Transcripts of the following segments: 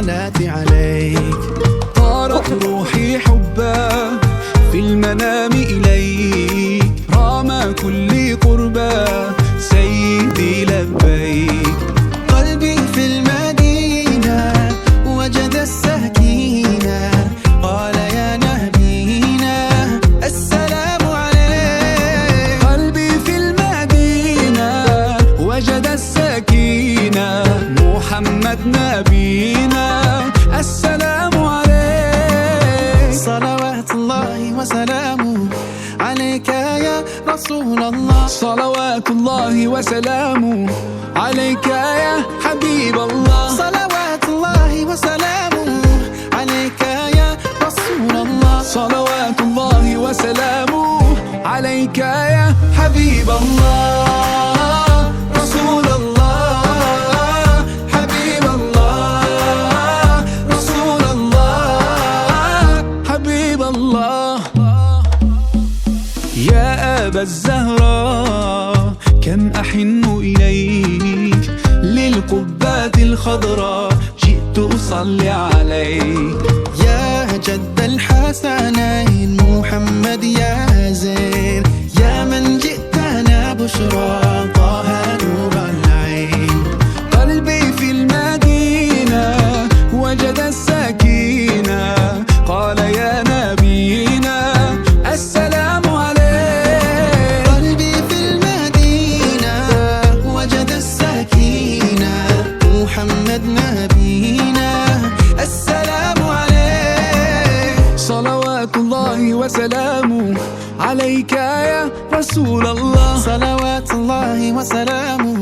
صلاتي عليك. طارت روحي حبا في المنام إليك، رام كل قربا سيدي لبيك. قلبي في المدينة وجد السكينة، قال يا نبينا السلام عليك. قلبي في المدينة وجد السكينة، محمد نبينا السلام عليك. صلوات الله وسلامه عليك يا رسول الله. صلوات الله وسلامه عليك يا حبيب الله. صلوات الله وسلامه عليك يا رسول الله. صلوات الله وسلامه عليك يا حبيب الله. رسول الله حبيب الله، رسول الله حبيب الله. يا أبا الزهراء كم أحن إليك، للقبات الخضراء جئت أصلي عليك. يا جد الحسنين محمد يا زين، يا من جئتنا بشرى طه نور العين. قلبي في المدينة وجد السكينة، قال يا نبينا السلام عليك. قلبي في المدينة وجد السكينة، محمد نبينا السلام عليك. صلوات الله وسلامه عليك يا رسول الله. صلوات الله وسلامه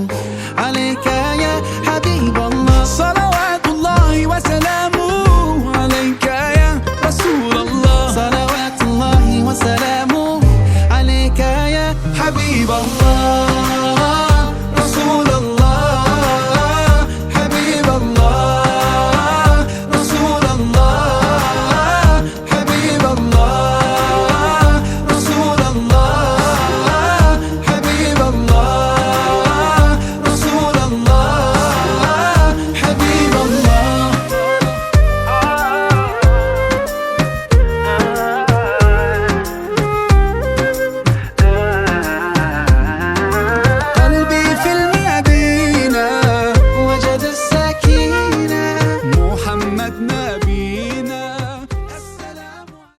عليك يا حبيب الله. صلوات